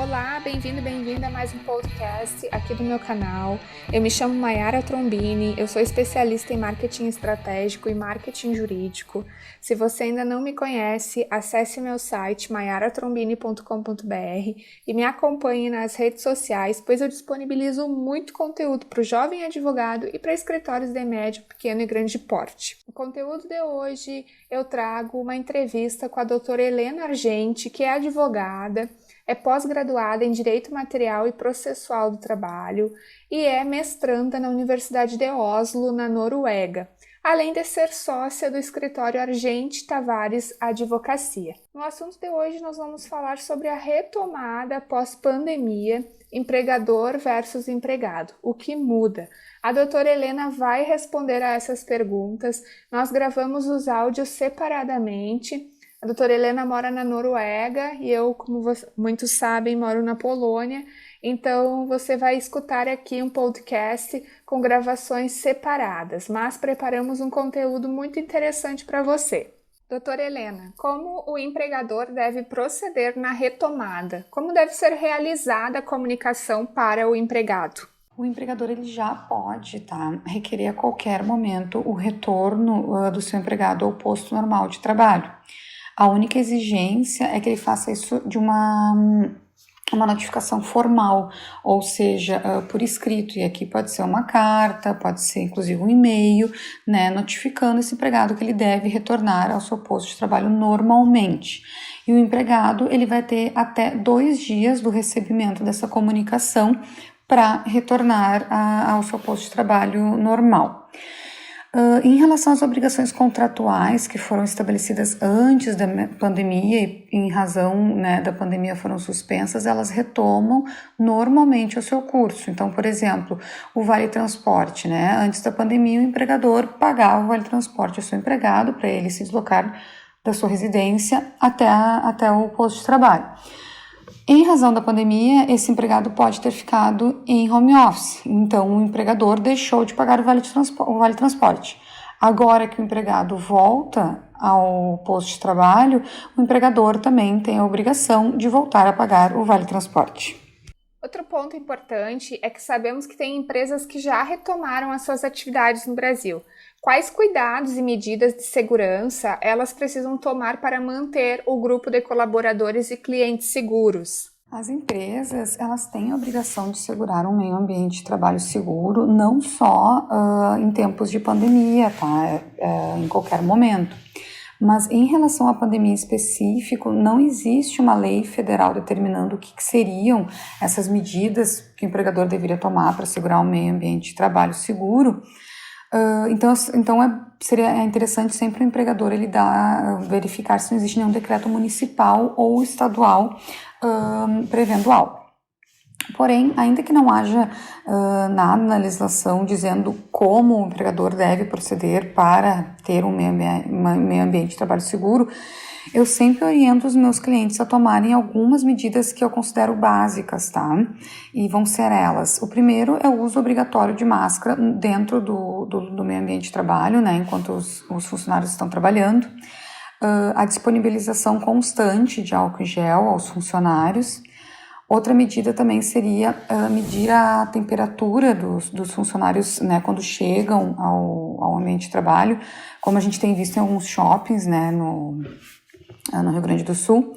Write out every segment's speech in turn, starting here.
Olá, bem-vindo, bem-vinda a mais um podcast aqui do meu canal. Eu me chamo Mayara Trombini, eu sou especialista em marketing estratégico e marketing jurídico. Se você ainda não me conhece, acesse meu site mayaratrombini.com.br e me acompanhe nas redes sociais, pois eu disponibilizo muito conteúdo para o jovem advogado e para escritórios de médio, pequeno e grande porte. O conteúdo de hoje eu trago uma entrevista com a doutora Helena Argenti, que é advogada, é pós-graduada em Direito Material e Processual do Trabalho e é mestranda na Universidade de Oslo, na Noruega, além de ser sócia do escritório Argenti Tavares Advocacia. No assunto de hoje nós vamos falar sobre a retomada pós-pandemia, empregador versus empregado, o que muda. A doutora Helena vai responder a essas perguntas. Nós gravamos os áudios separadamente. A doutora Helena mora na Noruega e eu, como muitos sabem, moro na Polônia. Então, você vai escutar aqui um podcast com gravações separadas, mas preparamos um conteúdo muito interessante para você. Doutora Helena, como o empregador deve proceder na retomada? Como deve ser realizada a comunicação para o empregado? O empregador ele já pode requerer a qualquer momento o retorno do seu empregado ao posto normal de trabalho. A única exigência é que ele faça isso de uma notificação formal, ou seja, por escrito, e aqui pode ser uma carta, pode ser inclusive um e-mail, notificando esse empregado que ele deve retornar ao seu posto de trabalho normalmente. E o empregado ele vai ter até 2 dias do recebimento dessa comunicação para retornar ao seu posto de trabalho normal. Em relação às obrigações contratuais que foram estabelecidas antes da pandemia e em razão da pandemia foram suspensas, elas retomam normalmente o seu curso. Então, por exemplo, o Vale Transporte, antes da pandemia o empregador pagava o Vale Transporte ao seu empregado para ele se deslocar da sua residência até o posto de trabalho. Em razão da pandemia, esse empregado pode ter ficado em home office, então o empregador deixou de pagar o Vale Transporte. Agora que o empregado volta ao posto de trabalho, o empregador também tem a obrigação de voltar a pagar o Vale Transporte. Outro ponto importante é que sabemos que tem empresas que já retomaram as suas atividades no Brasil. Quais cuidados e medidas de segurança elas precisam tomar para manter o grupo de colaboradores e clientes seguros? As empresas, elas têm a obrigação de segurar um meio ambiente de trabalho seguro, não só em tempos de pandemia, em qualquer momento. Mas em relação à pandemia em específico, não existe uma lei federal determinando o que seriam essas medidas que o empregador deveria tomar para segurar um meio ambiente de trabalho seguro. Então seria interessante sempre o empregador verificar se não existe nenhum decreto municipal ou estadual prevendo algo. Porém, ainda que não haja nada na legislação dizendo como o empregador deve proceder para ter um meio ambiente de trabalho seguro, eu sempre oriento os meus clientes a tomarem algumas medidas que eu considero básicas, E vão ser elas. O primeiro é o uso obrigatório de máscara dentro do meio ambiente de trabalho, enquanto os funcionários estão trabalhando. A disponibilização constante de álcool em gel aos funcionários. Outra medida também seria medir a temperatura dos funcionários, quando chegam ao ambiente de trabalho, como a gente tem visto em alguns shoppings, no Rio Grande do Sul.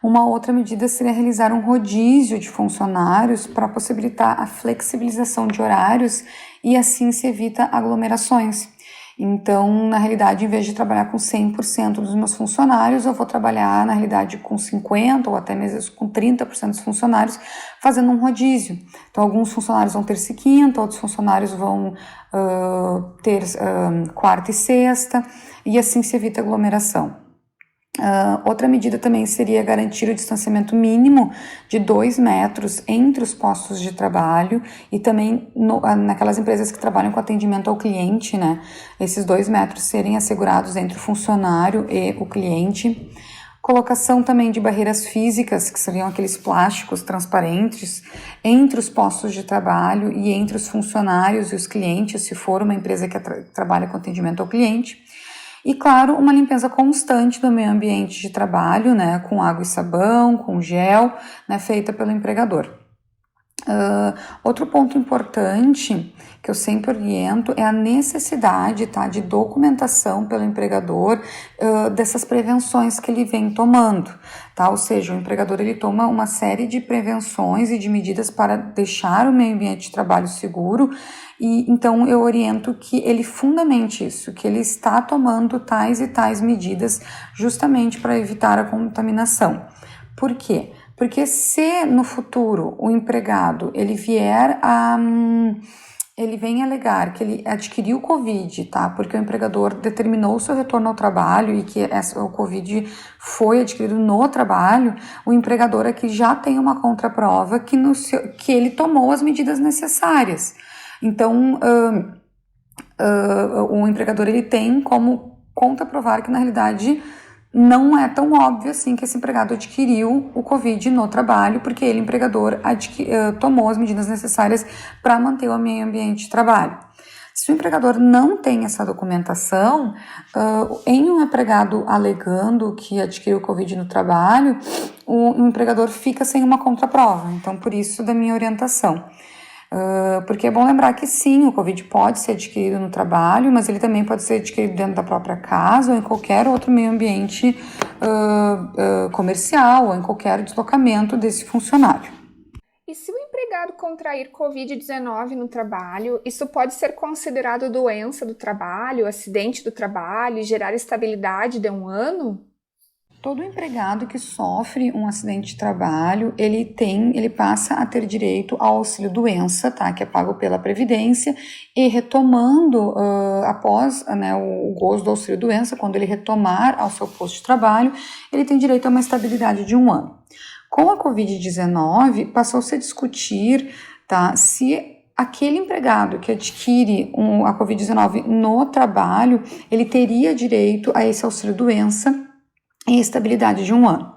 Uma outra medida seria realizar um rodízio de funcionários para possibilitar a flexibilização de horários e assim se evita aglomerações. Então, na realidade, em vez de trabalhar com 100% dos meus funcionários, eu vou trabalhar, na realidade, com 50% ou até mesmo com 30% dos funcionários, fazendo um rodízio. Então, alguns funcionários vão ter quinta, outros funcionários vão ter quarta e sexta, e assim se evita aglomeração. Outra medida também seria garantir o distanciamento mínimo de 2 metros entre os postos de trabalho e também naquelas empresas que trabalham com atendimento ao cliente, esses 2 metros serem assegurados entre o funcionário e o cliente. Colocação também de barreiras físicas, que seriam aqueles plásticos transparentes, entre os postos de trabalho e entre os funcionários e os clientes, se for uma empresa que trabalha com atendimento ao cliente. E, claro, uma limpeza constante do meio ambiente de trabalho, né, com água e sabão, com gel, né, feita pelo empregador. Outro ponto importante que eu sempre oriento é a necessidade, tá, de documentação pelo empregador dessas prevenções que ele vem tomando, tá? Ou seja, o empregador ele toma uma série de prevenções e de medidas para deixar o meio ambiente de trabalho seguro, e então eu oriento que ele fundamente isso, que ele está tomando tais e tais medidas justamente para evitar a contaminação. Por quê? Porque se no futuro o empregado ele vem alegar que ele adquiriu Covid, tá? Porque o empregador determinou o seu retorno ao trabalho e que o Covid foi adquirido no trabalho, o empregador aqui já tem uma contraprova que ele tomou as medidas necessárias. Então, o empregador ele tem como contraprovar que na realidade não é tão óbvio assim que esse empregado adquiriu o Covid no trabalho, porque ele, empregador, tomou as medidas necessárias para manter o meio ambiente de trabalho. Se o empregador não tem essa documentação, em um empregado alegando que adquiriu o Covid no trabalho, o empregador fica sem uma contraprova. Então, por isso da minha orientação. Porque é bom lembrar que sim, o Covid pode ser adquirido no trabalho, mas ele também pode ser adquirido dentro da própria casa ou em qualquer outro meio ambiente comercial ou em qualquer deslocamento desse funcionário. E se o empregado contrair Covid-19 no trabalho, isso pode ser considerado doença do trabalho, acidente do trabalho e gerar estabilidade de 1 ano? Todo empregado que sofre um acidente de trabalho, ele passa a ter direito ao auxílio-doença, tá? Que é pago pela Previdência, e retomando, após, né, o gozo do auxílio-doença, quando ele retomar ao seu posto de trabalho, ele tem direito a uma estabilidade de 1 ano. Com a Covid-19, passou-se a discutir, tá, se aquele empregado que adquire a Covid-19 no trabalho, ele teria direito a esse auxílio-doença em estabilidade de 1 ano.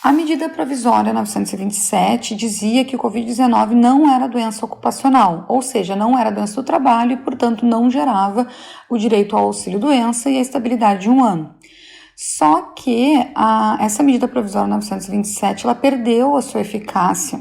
A medida provisória 927 dizia que o Covid-19 não era doença ocupacional, ou seja, não era doença do trabalho e, portanto, não gerava o direito ao auxílio-doença e a estabilidade de 1 ano. Só que essa medida provisória 927 ela perdeu a sua eficácia,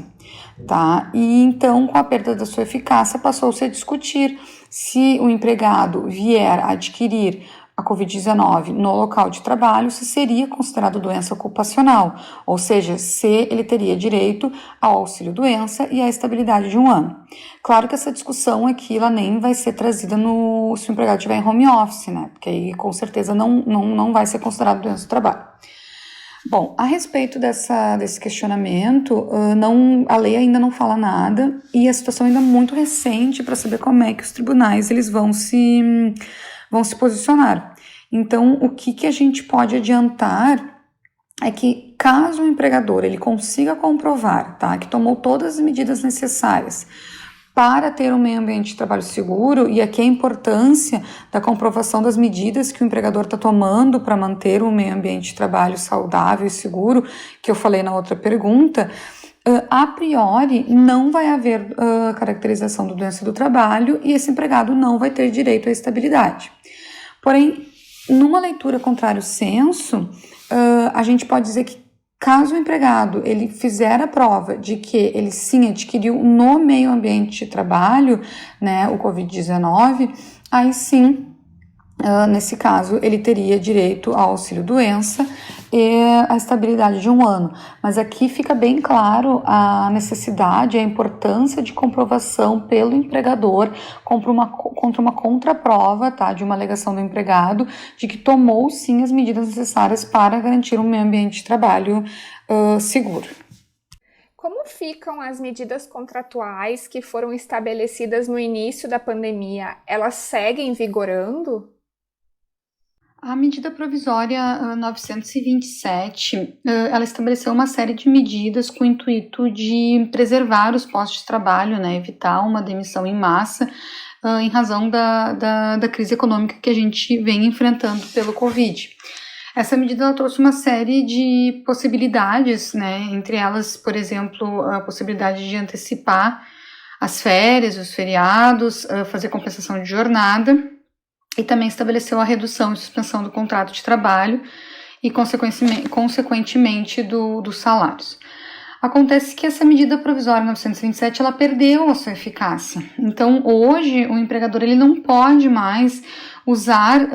tá? E então, com a perda da sua eficácia, passou-se a discutir se o empregado vier a adquirir a Covid-19 no local de trabalho, se seria considerado doença ocupacional, ou seja, se ele teria direito ao auxílio-doença e à estabilidade de 1 ano. Claro que essa discussão aqui ela nem vai ser trazida se o empregado estiver em home office, né? Porque aí com certeza não vai ser considerado doença do trabalho. Bom, a respeito desse questionamento, a lei ainda não fala nada e a situação ainda é muito recente para saber como é que os tribunais eles vão se posicionar. Então, o que a gente pode adiantar é que caso o empregador ele consiga comprovar, tá, que tomou todas as medidas necessárias para ter um meio ambiente de trabalho seguro, e aqui a importância da comprovação das medidas que o empregador está tomando para manter um meio ambiente de trabalho saudável e seguro, que eu falei na outra pergunta, a priori não vai haver caracterização da doença do trabalho e esse empregado não vai ter direito à estabilidade. Porém, numa leitura contrário senso, a gente pode dizer que caso o empregado ele fizer a prova de que ele sim adquiriu no meio ambiente de trabalho, né, o Covid-19, aí sim, nesse caso, ele teria direito ao auxílio-doença e a estabilidade de 1 ano. Mas aqui fica bem claro a necessidade, a importância de comprovação pelo empregador contra uma contraprova, tá, de uma alegação do empregado de que tomou sim as medidas necessárias para garantir um meio ambiente de trabalho seguro. Como ficam as medidas contratuais que foram estabelecidas no início da pandemia? Elas seguem vigorando? A medida provisória 927, ela estabeleceu uma série de medidas com o intuito de preservar os postos de trabalho, né, evitar uma demissão em massa em razão da crise econômica que a gente vem enfrentando pelo Covid. Essa medida ela trouxe uma série de possibilidades, né, entre elas, por exemplo, a possibilidade de antecipar as férias, os feriados, fazer compensação de jornada. e também estabeleceu a redução e suspensão do contrato de trabalho e, consequentemente, dos salários. Acontece que essa medida provisória 927, ela perdeu a sua eficácia. Então, hoje, o empregador ele não pode mais usar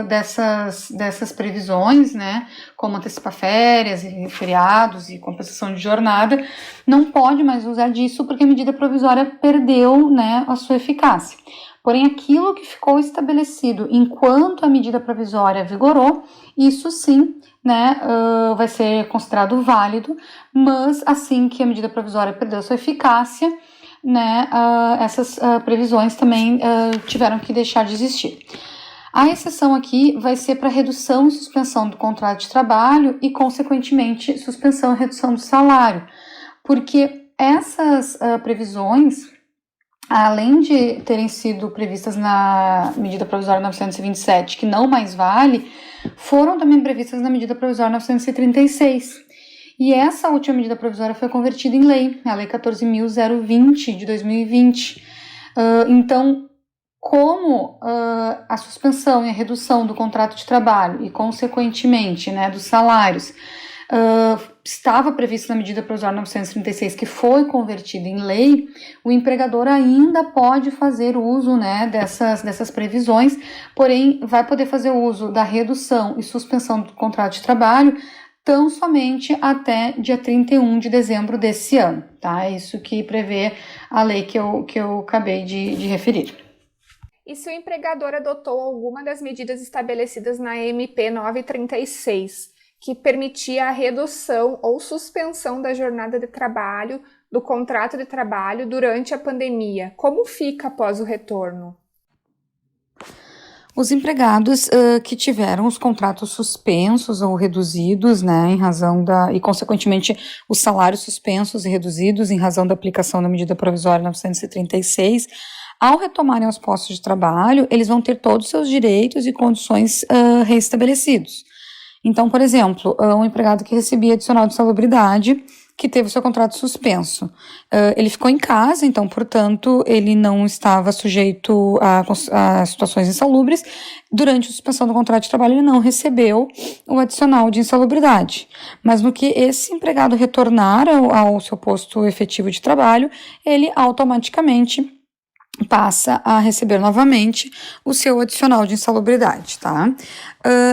dessas previsões, né, como antecipar férias e feriados e compensação de jornada, não pode mais usar disso porque a medida provisória perdeu, né, a sua eficácia. Porém, aquilo que ficou estabelecido enquanto a medida provisória vigorou, isso sim, né, vai ser considerado válido, mas assim que a medida provisória perdeu sua eficácia, né, essas previsões também tiveram que deixar de existir. A exceção aqui vai ser para redução e suspensão do contrato de trabalho e, consequentemente, suspensão e redução do salário, porque essas previsões, além de terem sido previstas na medida provisória 927, que não mais vale, foram também previstas na medida provisória 936. E essa última medida provisória foi convertida em lei, a Lei 14.020 de 2020. Então, como a suspensão e a redução do contrato de trabalho e, consequentemente, né, dos salários estava previsto na medida provisória 936, que foi convertida em lei, o empregador ainda pode fazer uso, né, dessas previsões, porém vai poder fazer uso da redução e suspensão do contrato de trabalho tão somente até dia 31 de dezembro desse ano, tá? É isso que prevê a lei que eu acabei de referir. E se o empregador adotou alguma das medidas estabelecidas na MP 936, que permitia a redução ou suspensão da jornada de trabalho, do contrato de trabalho durante a pandemia, como fica após o retorno? Os empregados que tiveram os contratos suspensos ou reduzidos, né, em razão e consequentemente os salários suspensos e reduzidos em razão da aplicação da medida provisória 936, ao retomarem os postos de trabalho, eles vão ter todos os seus direitos e condições restabelecidos. Então, por exemplo, um empregado que recebia adicional de salubridade, que teve o seu contrato suspenso, ele ficou em casa, então, portanto, ele não estava sujeito a situações insalubres. Durante a suspensão do contrato de trabalho, ele não recebeu o adicional de insalubridade. Mas no que esse empregado retornar ao seu posto efetivo de trabalho, ele automaticamente passa a receber novamente o seu adicional de insalubridade, tá?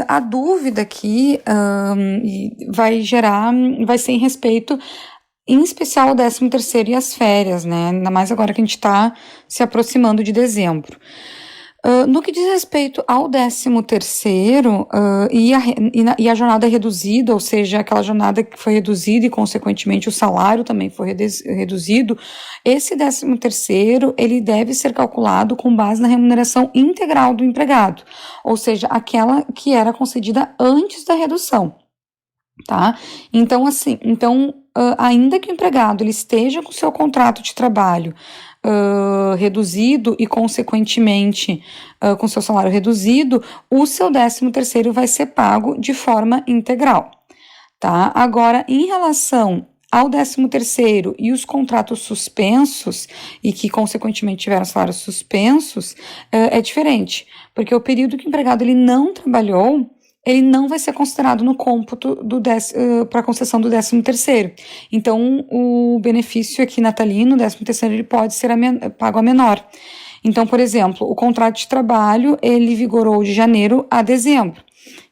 A dúvida aqui vai ser em respeito, em especial ao 13º e as férias, né? Ainda mais agora que a gente está se aproximando de dezembro. No que diz respeito ao 13º e a jornada reduzida, ou seja, aquela jornada que foi reduzida e, consequentemente, o salário também foi reduzido, esse 13º, ele deve ser calculado com base na remuneração integral do empregado, ou seja, aquela que era concedida antes da redução, tá? Então, ainda que o empregado ele esteja com o seu contrato de trabalho reduzido e, consequentemente, com seu salário reduzido, o seu 13º vai ser pago de forma integral, tá? Agora, em relação ao 13º e os contratos suspensos e que, consequentemente, tiveram salários suspensos, é diferente, porque o período que o empregado ele não trabalhou, ele não vai ser considerado no cômputo para a concessão do 13º. Então, o benefício aqui natalino, o 13º, ele pode ser pago a menor. Então, por exemplo, o contrato de trabalho, ele vigorou de janeiro a dezembro.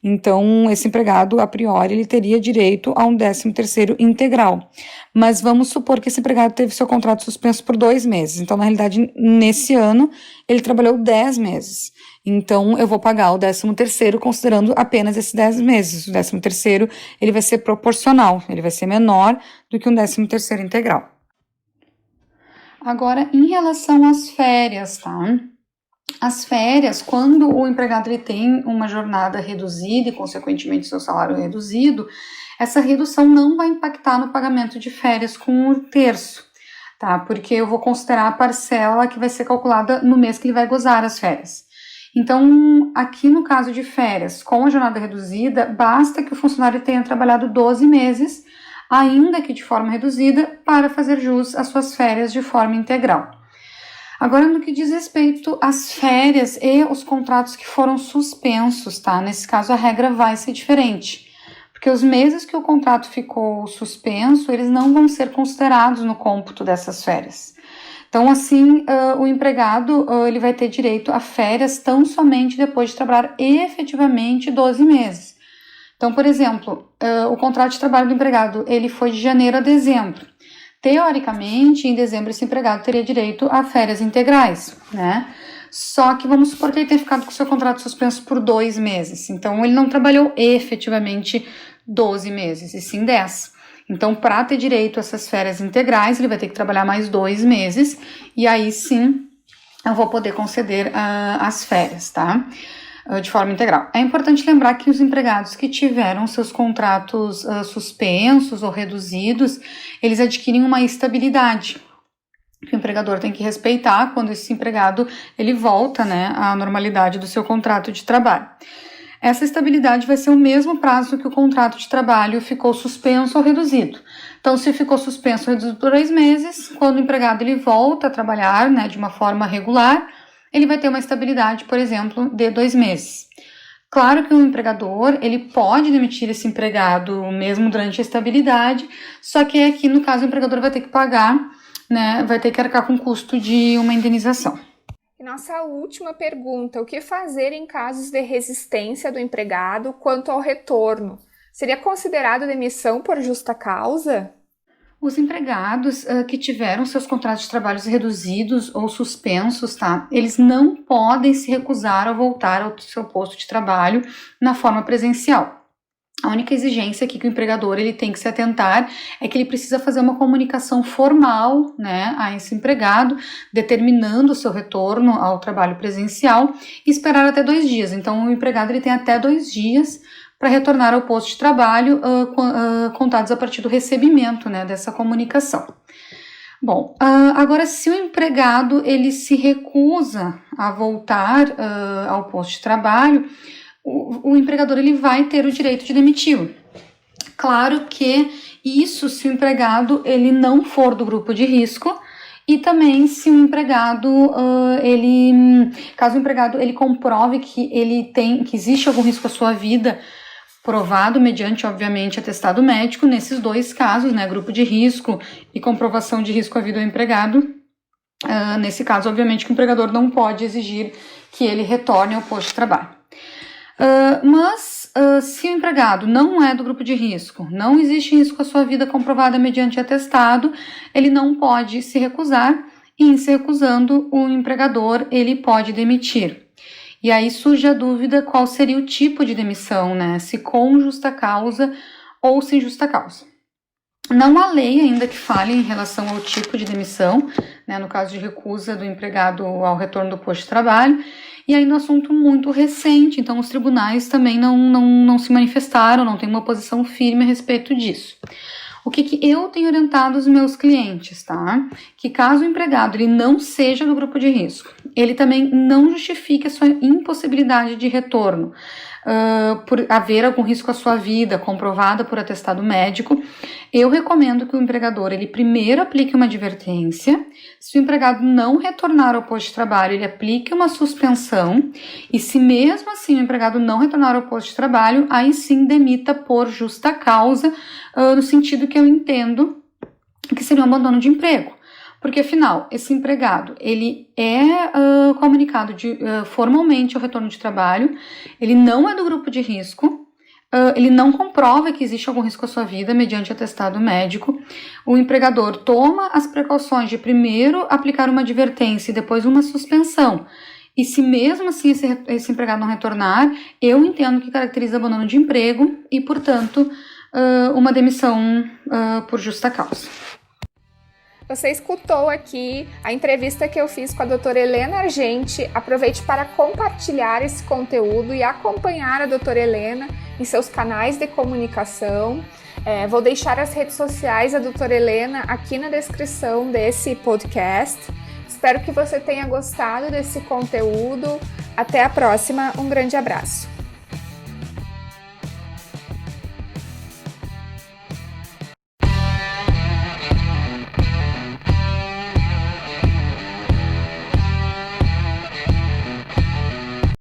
Então, esse empregado, a priori, ele teria direito a um 13º integral. Mas vamos supor que esse empregado teve seu contrato suspenso por 2 meses. Então, na realidade, nesse ano, ele trabalhou 10 meses. Então, eu vou pagar o 13º considerando apenas esses 10 meses. O 13º, ele vai ser proporcional, ele vai ser menor do que um 13º integral. Agora, em relação às férias, tá? As férias, quando o empregado ele tem uma jornada reduzida e, consequentemente, seu salário reduzido, essa redução não vai impactar no pagamento de férias com 1/3, tá? Porque eu vou considerar a parcela que vai ser calculada no mês que ele vai gozar as férias. Então, aqui no caso de férias, com a jornada reduzida, basta que o funcionário tenha trabalhado 12 meses, ainda que de forma reduzida, para fazer jus às suas férias de forma integral. Agora, no que diz respeito às férias e os contratos que foram suspensos, tá? Nesse caso, a regra vai ser diferente, porque os meses que o contrato ficou suspenso, eles não vão ser considerados no cômputo dessas férias. Então, assim, o empregado ele vai ter direito a férias tão somente depois de trabalhar efetivamente 12 meses. Então, por exemplo, o contrato de trabalho do empregado ele foi de janeiro a dezembro. Teoricamente, em dezembro, esse empregado teria direito a férias integrais, né? Só que vamos supor que ele tenha ficado com o seu contrato suspenso por 2 meses. Então, ele não trabalhou efetivamente 12 meses, e sim 10. Então, para ter direito a essas férias integrais, ele vai ter que trabalhar mais 2 meses, e aí sim eu vou poder conceder as férias, tá? De forma integral. É importante lembrar que os empregados que tiveram seus contratos suspensos ou reduzidos, eles adquirem uma estabilidade, que o empregador tem que respeitar quando esse empregado ele volta, né, à normalidade do seu contrato de trabalho. Essa estabilidade vai ser o mesmo prazo que o contrato de trabalho ficou suspenso ou reduzido. Então, se ficou suspenso ou reduzido por 2 meses, quando o empregado ele volta a trabalhar, né, de uma forma regular, ele vai ter uma estabilidade, por exemplo, de 2 meses. Claro que o empregador, ele pode demitir esse empregado mesmo durante a estabilidade, só que aqui, no caso, o empregador vai ter que pagar, né, vai ter que arcar com o custo de uma indenização. E nossa última pergunta, o que fazer em casos de resistência do empregado quanto ao retorno? Seria considerado demissão por justa causa? Os empregados que tiveram seus contratos de trabalho reduzidos ou suspensos, tá? Eles não podem se recusar a voltar ao seu posto de trabalho na forma presencial. A única exigência aqui que o empregador ele tem que se atentar é que ele precisa fazer uma comunicação formal, né, a esse empregado, determinando o seu retorno ao trabalho presencial e esperar até 2 dias. Então, o empregado ele tem até 2 dias para retornar ao posto de trabalho, contados a partir do recebimento, né, dessa comunicação. Bom, agora se o empregado ele se recusa a voltar ao posto de trabalho, o empregador ele vai ter o direito de demiti-lo. Claro que isso se o empregado ele não for do grupo de risco e também se o empregado caso o empregado ele comprove que que existe algum risco à sua vida, provado mediante, obviamente, atestado médico, nesses 2 casos, né, grupo de risco e comprovação de risco à vida do empregado. Nesse caso, obviamente, que o empregador não pode exigir que ele retorne ao posto de trabalho. Mas se o empregado não é do grupo de risco, não existe risco à sua vida comprovada mediante atestado, ele não pode se recusar e, em se recusando, o empregador ele pode demitir. E aí surge a dúvida qual seria o tipo de demissão, né? Se com justa causa ou sem justa causa. Não há lei ainda que fale em relação ao tipo de demissão, né? No caso de recusa do empregado ao retorno do posto de trabalho, e aí no assunto muito recente, então os tribunais também não se manifestaram, não têm uma posição firme a respeito disso. O que eu tenho orientado os meus clientes, tá? Que caso o empregado ele não seja do grupo de risco, ele também não justifique a sua impossibilidade de retorno, por haver algum risco à sua vida, comprovada por atestado médico, eu recomendo que o empregador ele primeiro aplique uma advertência. Se o empregado não retornar ao posto de trabalho, ele aplique uma suspensão, e se mesmo assim o empregado não retornar ao posto de trabalho, aí sim demita por justa causa, no sentido que eu entendo que seria um abandono de emprego. Porque, afinal, esse empregado, ele é comunicado formalmente ao retorno de trabalho, ele não é do grupo de risco, ele não comprova que existe algum risco à sua vida mediante atestado médico, o empregador toma as precauções de primeiro aplicar uma advertência e depois uma suspensão, e se mesmo assim esse empregado não retornar, eu entendo que caracteriza abandono de emprego e, portanto, uma demissão por justa causa. Você escutou aqui a entrevista que eu fiz com a doutora Helena Argenti. Aproveite para compartilhar esse conteúdo e acompanhar a doutora Helena em seus canais de comunicação. Vou deixar as redes sociais da doutora Helena aqui na descrição desse podcast. Espero que você tenha gostado desse conteúdo. Até a próxima. Um grande abraço.